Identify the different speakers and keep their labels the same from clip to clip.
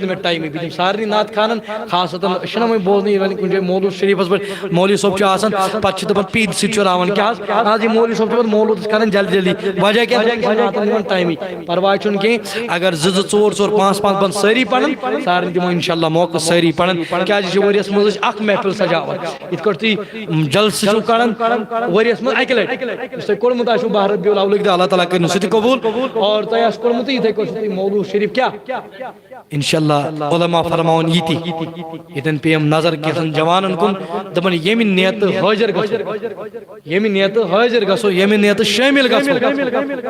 Speaker 1: में टाइम बिम सारे नात खान खास शनम बोजन कुछ मौलूद शरीफस पे मौलवी सोब पे पीद सरान क्या आज ये मौलवी सोब मौलूद कर जल्दी जल्दी वजह क्या टाइम परवाह कह अगर 2 4 4 5 5 बन सारी पढ़न सारे दिमो इंशाल्लाह मौका सारी पढ़न क्या वरियस मज महफिल सजावन इत तुम जलस कर वरियस मज अक लट तुम कोर्मुत बाह रबीउल अव्वल अल्लाह ताला कर सह कबूल और तुम कोर्मुत इथे पे मौलूद शरीफ क्या इंशाल्लाह उलमा फरमावन यति यतन पे नजर कसन जवानन कुन दपन यमि नियत हाजिर गसो यमि नियत हाजिर गसो यमि नियत शामिल गसो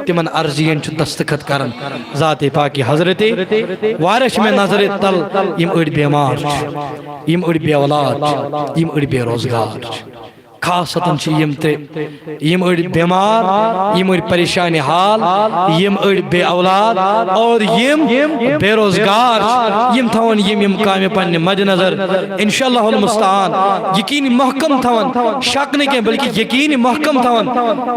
Speaker 1: तिमन अर्जियन छु दस्तखत करन जाते पाकी हजरते वारिश में नजर तल यम अड़ बीमार यम अड़ बे औलाद यम अड़ बेरोजगार खासतन यम अड़ बीमार यम अड़ परेशान हाल यम अड़ बे औलाद और यम बेरोजगार यम थवन यम काम पन्ने मद्देनजर इंशाअल्लाहुल मुस्तान यकीन महकम थवन शक न के बल्कि यकीन महकम थवन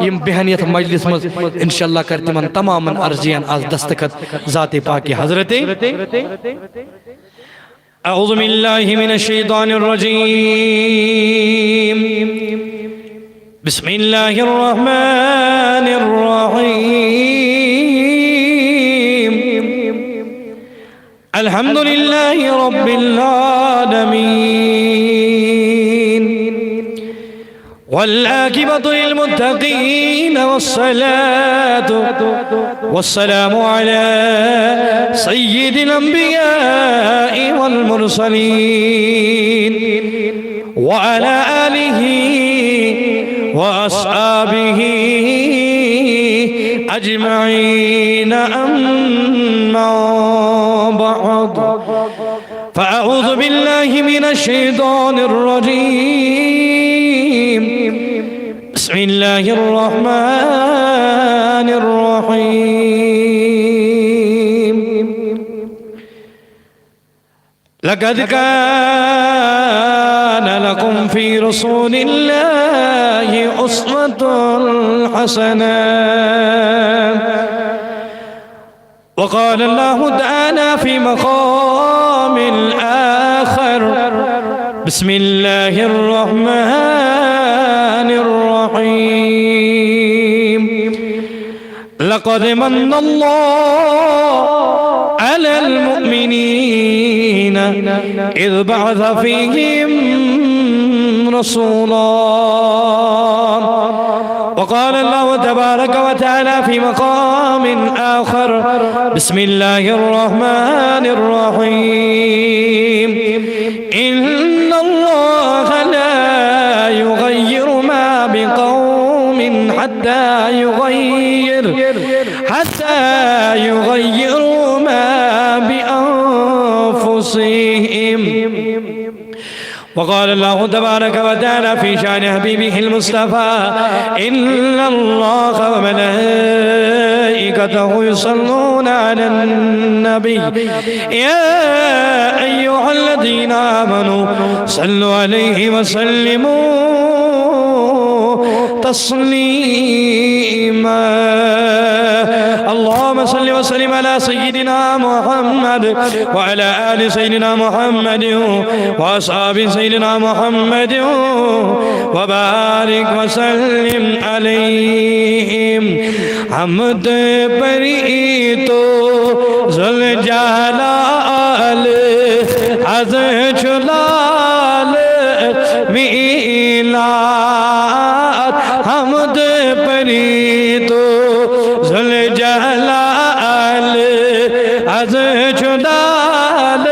Speaker 1: यम बेहनियत मजलिस मज इंशाअल्लाह कर तिमन तमाम अर्जियन आज दस्तखत जाते पाक हजरते अऊज़ु बिल्लाहि मिनश शैतानिर रजीम बिस्मिल्लाहिर रहमानिर रहीम अल्हम्दुलिल्लाहि रब्बिल आलमीन والعاقبة للمتقين والصلاة والسلام على سيد الأنبياء والمرسلين وعلى آله وأصحابه أجمعين أما بعد فأعوذ بالله من الشيطان الرجيم بسم الله الرحمن الرحيم لقد كان لكم في رسول الله أسوة حسنة وقال الله تعالى في مقام الآخر بسم الله الرحمن الرحيم لقد من الله على المؤمنين إذ بعث فيهم رسولا وقال الله تبارك وتعالى في مقام آخر بسم الله الرحمن الرحيم إن الله لا يغير ما بقوم حتى يغيروا ما بأنفسهم وقال الله تبارك وتعالى في شأن حبيبه المصطفى إن الله وملائكته يصلون على النبي يا أيها الذين آمنوا صلوا عليه وسلموا تسليما اللهم صل وسلم على سيدنا محمد وعلى آل سيدنا محمد وأصحاب سيدنا محمد وبارك وسلم عليهم حمد بريتو ذل جلال عز جلال میلاد حمد بريتو ذل جلال عز جلال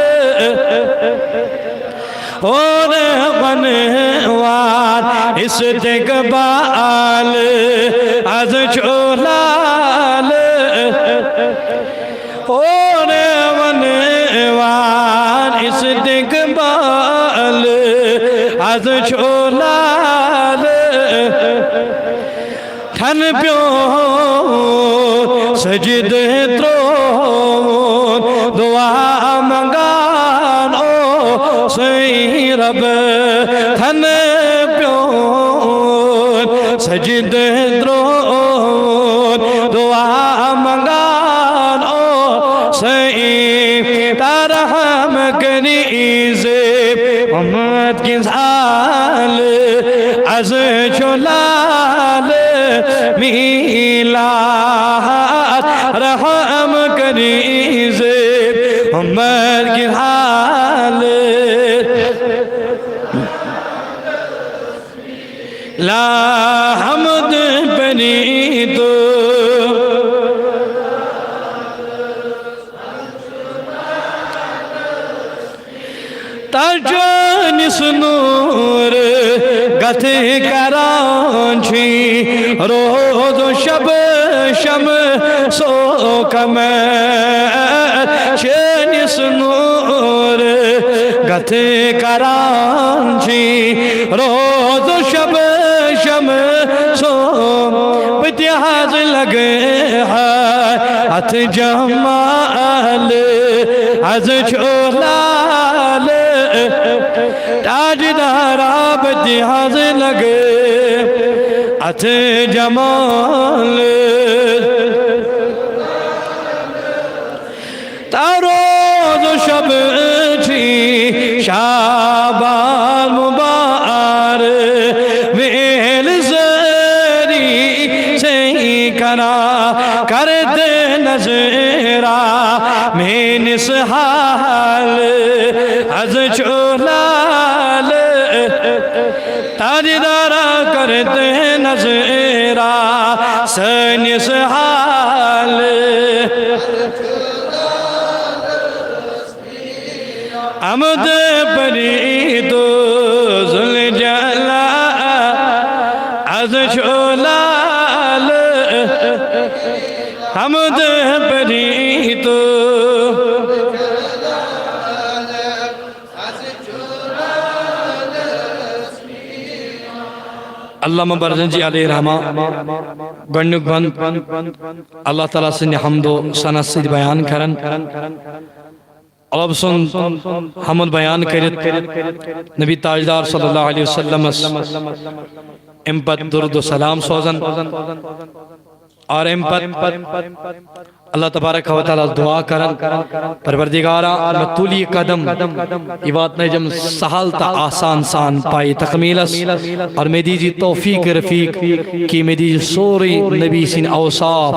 Speaker 1: اور بنوار استقبال از جلال اور بنوار استقبال از جلال تن پیو سجد ترون دعا منگان او سی رب تن پیو سجد ترون دعا منگان او سی تارہ हम कनीज़े उम्मत की साल अज चुलाल मीलाद रहम कनीज़े उम्मत की हाल ला हमद बनी तो ताजानिस नूर गथे करांची रोज शब शम सो कमर शानिस नूर गथे करांची रोज शब शम सो इतिहास लगे हथ जमाल अज छोलाल ताजदारा इतिहास लगे हथ जमाल तारोज शब छी शाबान मुबार वेल जरी से करा कर दे नजरा में निसहाल अज चोलाल ताजदारा करते नजरा से निसहाल अमद परी तो जुल जला अज छोलाल हमद परी तो अल्लामा बरजंजी अलैहि रहमा गण्युक बंद अल्लाह ताला से हमदो सना से बयान करन अब सुन हमद बयान करित नबी ताजदार सल्लल्लाहु अलैहि वसल्लम इम पद दुरूद व सलाम सोजन और इम पद अल्लाह तबारक व तआला दुआ करन परवरदिगारा मतुली कदम ये बात नहीं जब सहल ता आसान सान पाई तकमीलस और मैं दीजिए तौफीक रफीक की मैं दीजिए सोरी नबी सिन औसाफ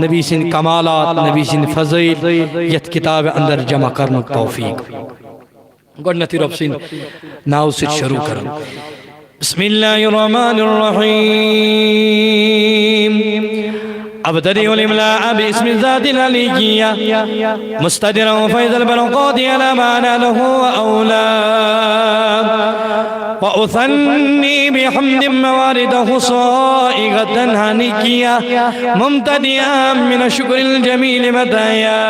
Speaker 1: नबी सिन कमालात नबी सिन फज़ील यत किताब अंदर जमा करने तौफीक गणती रब सिन नाव से शुरू करन बिस्मिल्लाहिर्रहमानिर्रहीम أبتدئ الإملاء باسم الذات العلية مستدرا فإذا البرقات على ما ناله وأولاه وأثني بحمد موارده صائغة هنيكية ممتدئا من الشكر الجميل مدايا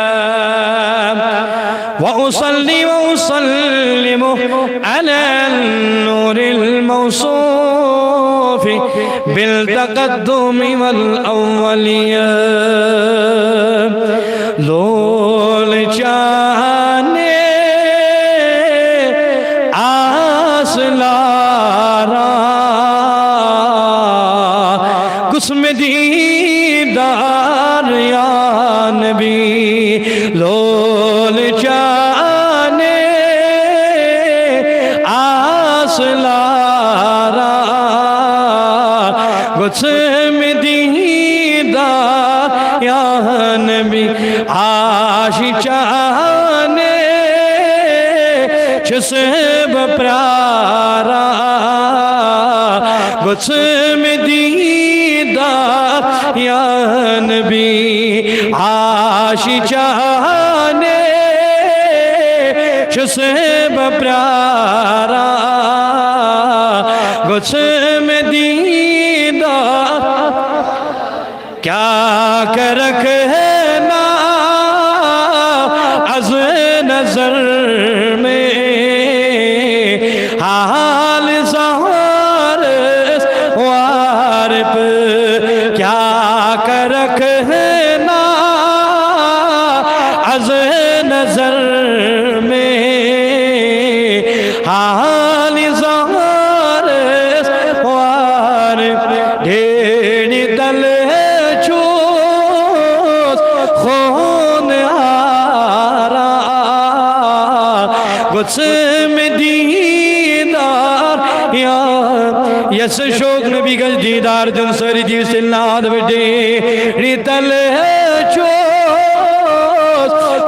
Speaker 1: وأصلي وأسلم على النور الموصوف بالتقدم والأولية لول جانے آسلارا قسم دیدار یا نبی لول جانے آسلارا قسم دیدار یا نبی आशिचाने जिसे बप्रारा गुस्स में दीदार या नबी आशिचाने जिसे बप्रारा गुस्स में दीदार क्या कर रखना अज़ नजर में हाल ज़ाहिर वारिब क्या कर रखना अज़ नजर में हाल ज़ाहिर वारिब ढेर दल खून आरा गुस्म दीदार यार यस शोक नबी गज दीदार जन सरी जी सिल्लाद बटे रितल चो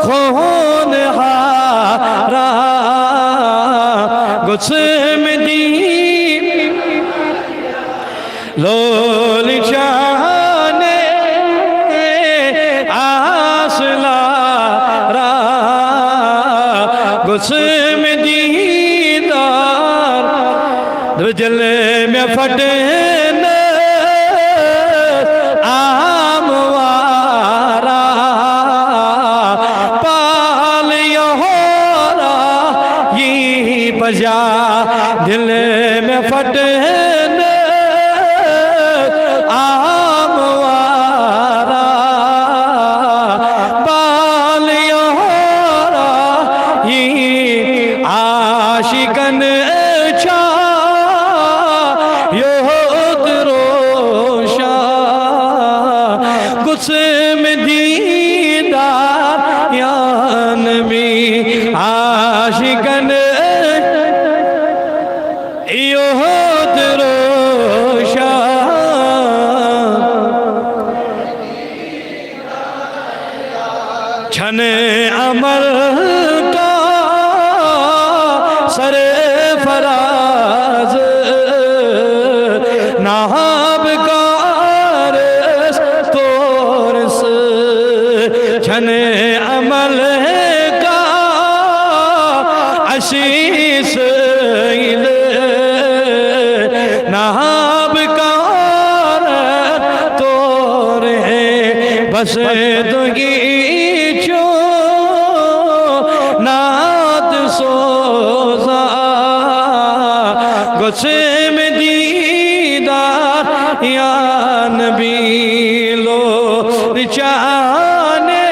Speaker 1: खोन हारा गुस्म दी लोल चाने आसला रा गुस्म दीदार दिल में फटे आम वारा पाल योरा ये बजा दिल में फटे आम वारा पाल योरा ये आशिकन गुस्म दीदार या नबी आशिकन योद रोशा छन अमल का सरे फराज नाहब का छन अमल का आशीष नाहब का तोर है बस दुगी चो नात सोजा गुस्म दीदार या नबी लो चाने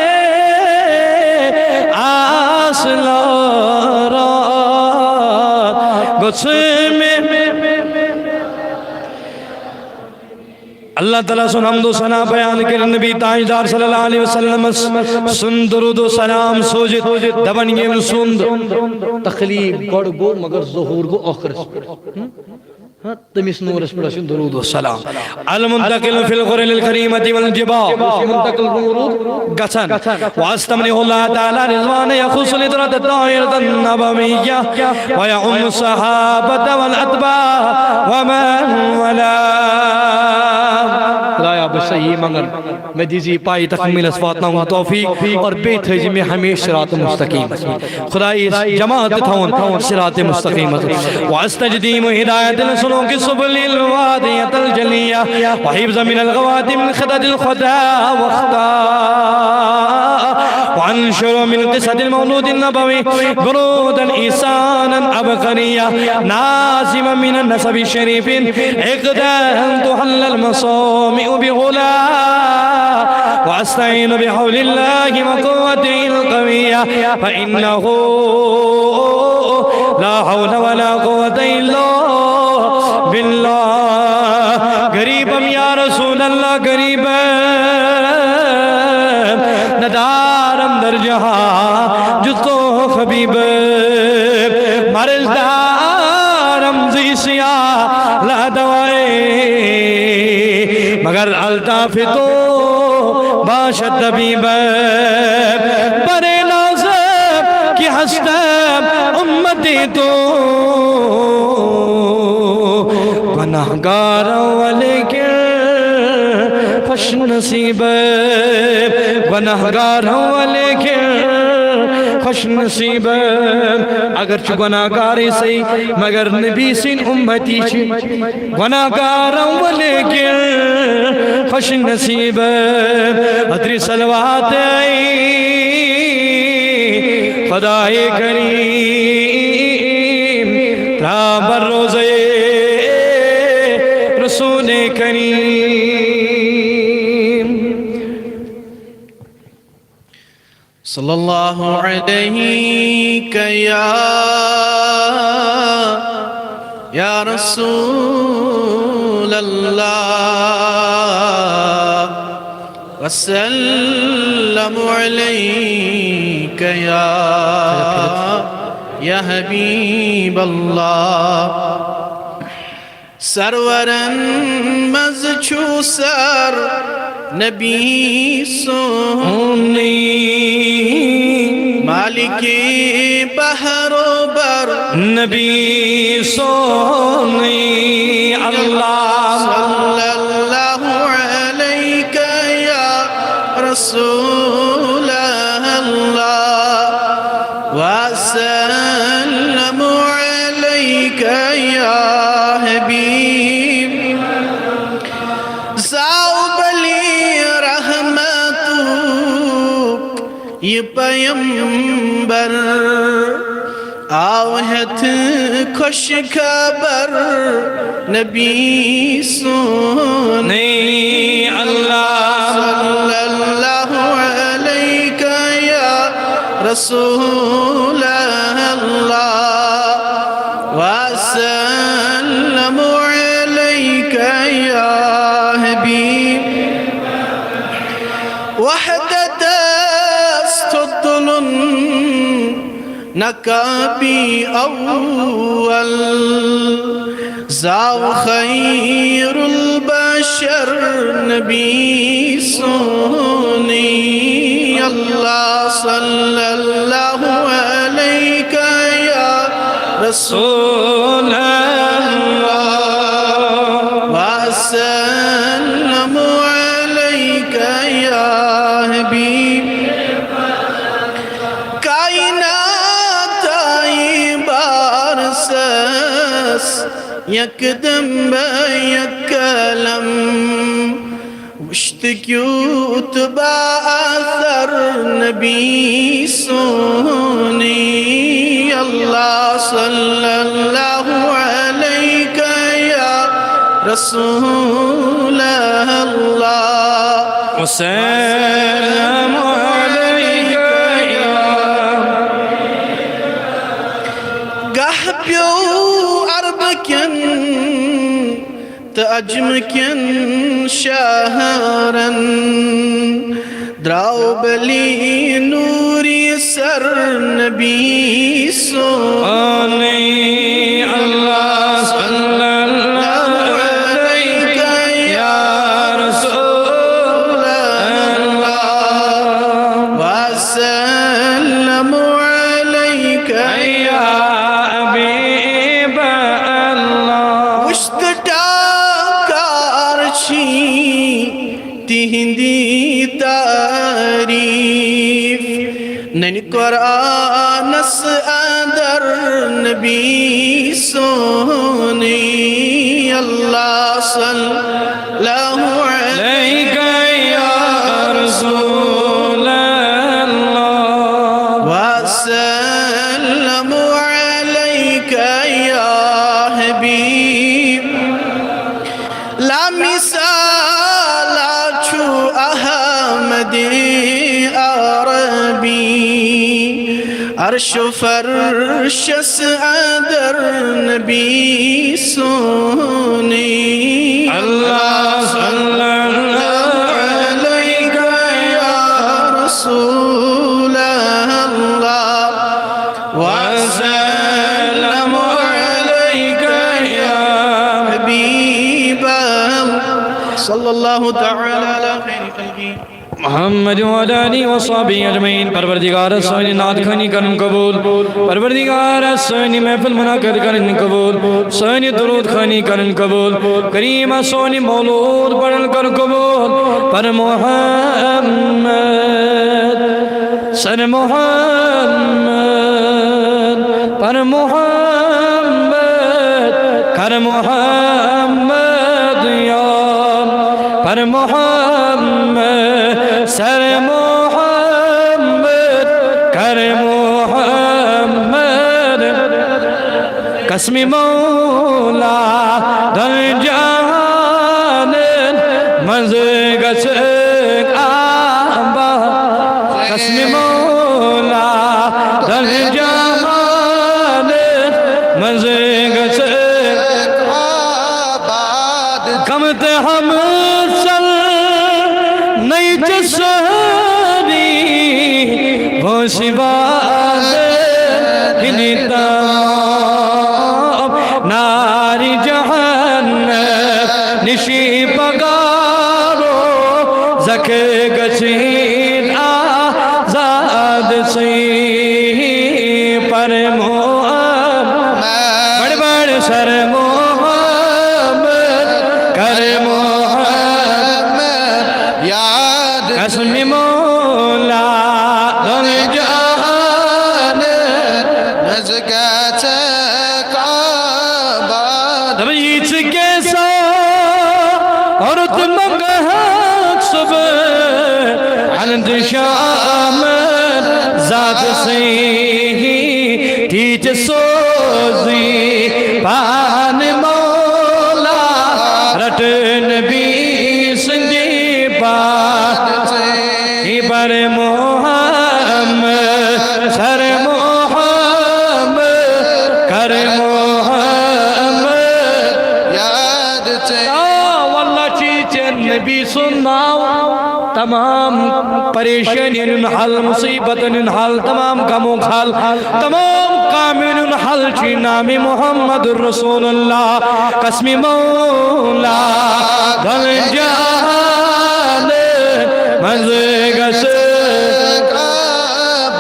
Speaker 1: गुस्म अल्लाह ताला सुन हमदो सना बयान कर नबी ताजदार सल्लल्लाहु अलैहि वसल्लम सुन दुरूद व सलाम सोजित दबन ये सुन तकलीफ गड़ गो मगर ज़हूर गो आखिर तमिस नूर पर दुरूद व सलाम अल मुंतकिल फिल गुरल करीमति वल जिबाल मुंतकिल दुरूद गसन वास्तमनि अल्लाह ताला रिजवान यखुस लिदरत दायरत नबविय्या व यउम सहाबत वल अतबा व मन वला खुदाया बस सही मंगन मैं दीजिए पाई तकमील असवातना व तौफीक और बेथ है में हमेशा सिरात मुस्तकीम खुदा इस जमात थाउन सिरात मुस्तकीम वास्तजदीम हिदायत सुनो कि सुबलिल वादियतल जलिया व हिफ्ज़ मिनल गवातिम खददिल खुदा वख्ता वअनशुर मिन क़िसदिल मौलूदिन नबवी गुरूदन ईसानन अबकरिया नाज़िम मिन नसबि शरीफिन इक़दान तुहल्लल मसामि बिगुला वास्तईन बिहौलिल्लाहि व क़ुव्वतिल क़विय्या फ़इन्नहु ला हौला वला क़ुव्वता इल्ला बिल्लाह गरीबम या रसूल अल्लाह गरीब नदारम दर जहां जुतो खबीब मर्जदारम ज़िसिया ला दवाए मगर अल्ताफ़ितो बाशत तबीब बरे नाज़ की हस्तम उम्मती तो गुनाहगार वाले के खुश नसीब गुनाहगार वाले के खुश नसीब अगर चु गुनाहगार सही मगर नबी सिन उम्मती गुनाहगार वाले के खुश नसीब अदरी सलवात आई खुदाए करीम राबर रोज़े रसूल करीम
Speaker 2: सल्लल्लाहु अलैहि या रसूल अल्लाह वसल्लमु अलैका या हबीब अल्लाह सरवरन मज छू सर नबी सोनी मालिके बहरोबर
Speaker 1: नबी सोनी अल्लाह
Speaker 2: सल्लल्लाहु अलैका या रसूल अल्लाह वसल्लमु अलैका या हबीब ज़ाउबली रहमतु ये पैगंबर आवहत खुश खबर नबी सोने
Speaker 1: अल्लाह
Speaker 2: सल्लल्लाहु अलैका या रसूल अल्लाह वसल्लमु अलैका या हबीब वहदत अस्तुदुलन नकाबी अव्वल ज़ाव खैरुल बशर नबी सोनी अल्लाह सल्लल्लाहु अलैका या रसूल अल्लाह वसल्लमु अलैका या हबीब यकदम यकलम वश्तक्यूत बाअसर नबी सोनी अल्लाह सल्लल्लाहु अलैका या रसूल अल्लाह
Speaker 1: वसल्लमु अलैका या
Speaker 2: गहप्यो अरबकन तअजमकन शहरन द्राउबली नूरी सर नबी सोने
Speaker 1: अल्लाह सल्लल्लाहु अलैका या रसूल अल्लाह
Speaker 2: वसल्लमु अलैका
Speaker 1: या हबीब अल्लाह
Speaker 2: उश्तटाकारची तिहिंदी तारीफ नन कुरानस अदर नबी सोने अल्लाह सल्लल्लाहु
Speaker 1: अलैका या रसूल अल्लाह
Speaker 2: वसल्लमु अलैका या हबीब ला मिसाल छु अहमद अरबी अर्श फर्शस अदर नबी सोने
Speaker 1: अल्लाह सल्लल्लाहु
Speaker 2: अलैका या रसूल अल्लाह वसल्लमु अलैका या हबीब सल्लल्लाहु तआला अला खैर खल्क़ी
Speaker 1: मोहम्मद वाला आलिहि वसहबिहि अजमईन। परवरदिगार सोनी नात खानी करम कबूल, परवरदिगार सोनी महफिल मुनाकिद करन कबूल, सोनी दुरूद खानी करन कबूल, करीम सोनी मौलूद पढ़न कर कबूल। पर मोहम्मद सर मोहम्मद पर मोहम्मद कर मोहम्मद यार पर मोहम्मद सर मोहम्मद कर मोहम्मद कसमी मौला दर जहान मज़े गस आबा कसमी मौला दर जहान मज़े गस कमत हम चल नहीं जसरी वो शिवा पर मोहम्मद बड़ बड़ सर मोहम्मद कर मोहम्मद
Speaker 2: याद
Speaker 1: कसम मौला दर जहान
Speaker 2: नज़गात काबा
Speaker 1: तमीज के साथ और तुम सुबह अनंत शाम जात से तीज सोजी पान मौला रटन भी संदीपा पर मोहम्मद सर मोहम्मद कर मोहम्मद
Speaker 2: याद
Speaker 1: वल्ला चीज़ नबी सुनाओ तमाम परेशानियों हल मुसीबतन हल तमाम गमों हल तमाम कामियों हल ची नामी मोहम्मद रसूलुल्लाह कसमी मौला धन जान मंज़गस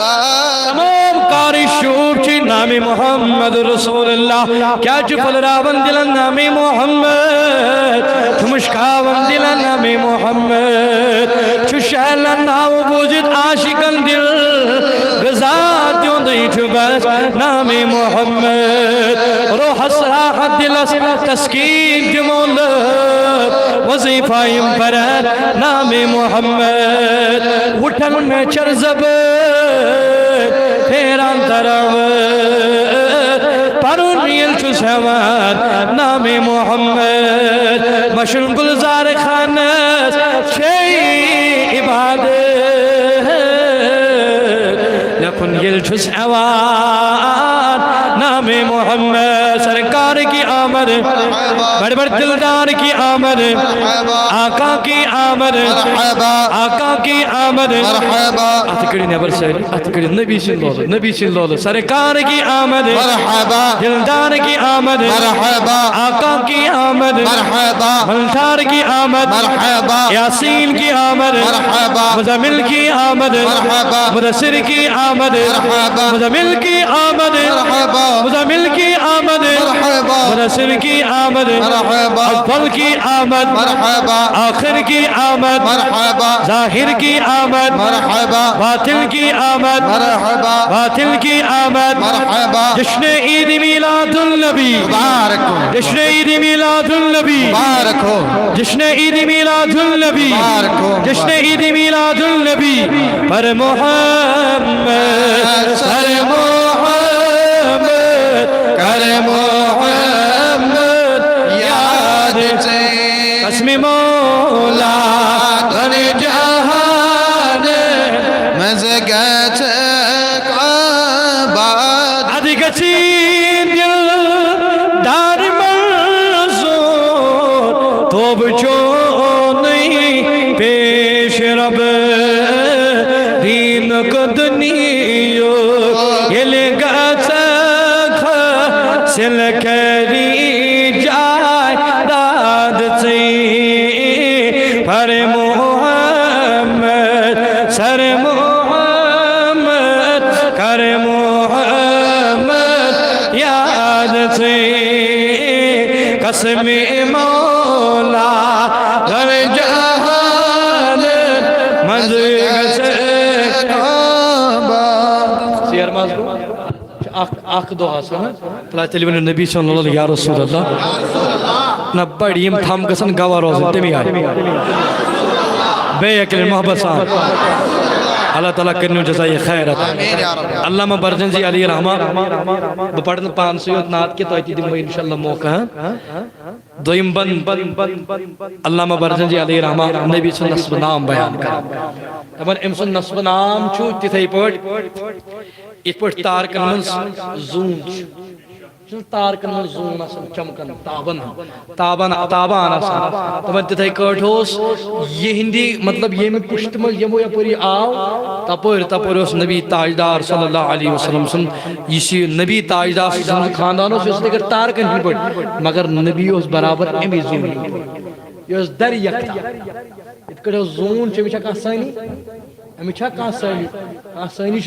Speaker 1: तमाम कारी शूब ची नामी मोहम्मद रसूलुल्लाह क्या चुपल रावन दिलन नामी मोहम्मद मुश्कावन दिलन नामी मोहम्मद शहला नाव बुझत आशिकन दिल गजा त्यों दई बस नामे मोहम्मद रोह सराहत दिलस तस्कीन जमोल वजीफाइम पर नामे मोहम्मद उठन में चरजब फेरान तरव परुन नील चुसवाद नामे मोहम्मद मशरूम गुलजार खानस शेई लखन गिल छुस अवाद नामे मोहम्मद सरकार की आमद बड़ बड़ दिलदार की आमद आका की आमद आका की आमद अतकड़ी नबर से अतकड़ी नबी सिल्लल्लाहु सरकार की आमद दिलदार की आमद आका की आमद मलदार की आमद यासीन की आमद मुज़म्मिल की आमद मुदस्सिर की आमद मुज़म्मिल की आमद मुज़म्मिल की आमद मुदस्सिर की आमद अव्वल की आमद आखिर की आमद ज़ाहिर की आमद बातिल की आमद बातिल की आमद जश्न ईद मिलादुल नबी जश्न ईद मिलादुल नबी जश्न ईद मिलादुल नबी जश्न ईद मिलादुल नबी पर मोहम्मद सर मोहम्मद कर मोहम्मद याद कसम मौला धन जहान
Speaker 2: मज़गात काबा
Speaker 1: अधिगची दिल दार मंजूर तो बचो नहीं पेश रब दीन को दुनियो ये लेगा सिल करी जाए दाद से पर मोहम्मद सर मोहम्मद कर मोहम्मद याद से कसम मौला घर जहान मंज़िल से सियर माज़ू आख दो हासन तला तेलवन नबी सल्लल्लाहु अलैहि रसूलुल्लाह न बड़ीम थम गसन गवा रोज तमी आए बेयकल मोहब्बत सान अल्लाह ताला करनु जज़ाए खैर अल्लामा बरजंजी अली रहमा बपड़न 500 नात के तो दिम इंशाअल्लाह मौका दोइम बन अल्लामा बरजंजी अली रहमा नबी सल्लल्लाहु नाम बयान कर तमन एमसन नस्ब नाम छु तिथै पट इत पट तारकन मन जून तारकन मन जून आसन चमकन ताबन तमन तिथै कट होस ये हिंदी मतलब ये में पुष्ट मल यमो यपरी आव तपोर नबी ताजदार सल्लल्लाहु अलैहि वसल्लम सन इसी नबी ताजदार सन खानदान उस अगर तारकन ही पट मगर नबी उस बराबर एम जून ये दर यक इत कड़ो जून छ विच आसानी अमित सहनी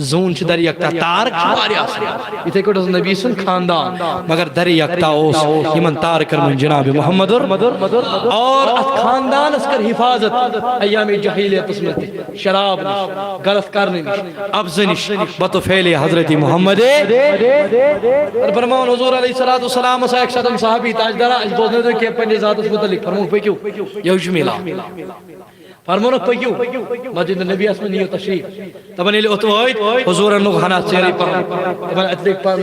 Speaker 1: जून दर यकता तारक इथे कट नबी सुन खानदान मगर दर यकता यमन तार कर जनाब मोहम्मद और खानदान कर हिफाजत अयाम जहीलियत शराब गलत करने अब्ज निश बतफैल हजरत मोहम्मद फरमान हुजूर अलैहिस्सलातु वस्सलाम एक सदम सहाबी ताजदारा बोलने के पन्ने जात मुतल्लिक फरमान पक्यू यौज मिला फरमान पक्यू मस्जिद नबी में नियो तशरीफ तबन इल उतवाइत हुजूर नु हना चेरी पर तबन अतलिक पर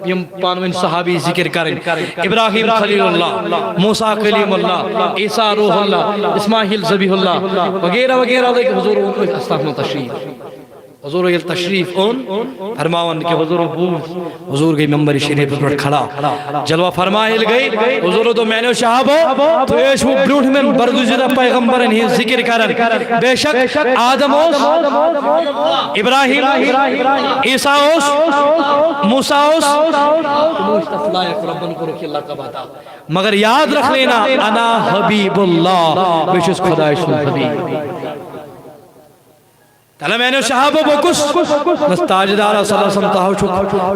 Speaker 1: यम पानवन सहाबी जिक्र करें इब्राहिम खलीलुल्लाह मूसा कलीमुल्लाह ईसा रूहुल्लाह इस्माइल ज़बीहुल्लाह वगैरह वगैरह लेके हुजूर उनको अस्तगफिर तशरीफ हुजूर ये तशरीफ उन फरमावन के हुजूर गई मेंबर शरीफ पर खड़ा जलवा फरमाइल गई हुजूर तो मैंने शहाब तो एश वो ब्रूठ में बरगुज़िदा पैगंबरन ही जिक्र करन बेशक आदम ओस इब्राहिम ईसा ओस मूसा ओस मुस्तफलायक रब्बन को रखी अल्लाह का बाता मगर याद रख लेना अना हबीबुल्लाह बेशक खुदा इस हबीब तला मैंने शहाबो बकुस नस्ताजदार सल्लल्लाहु अलैहि वसल्लम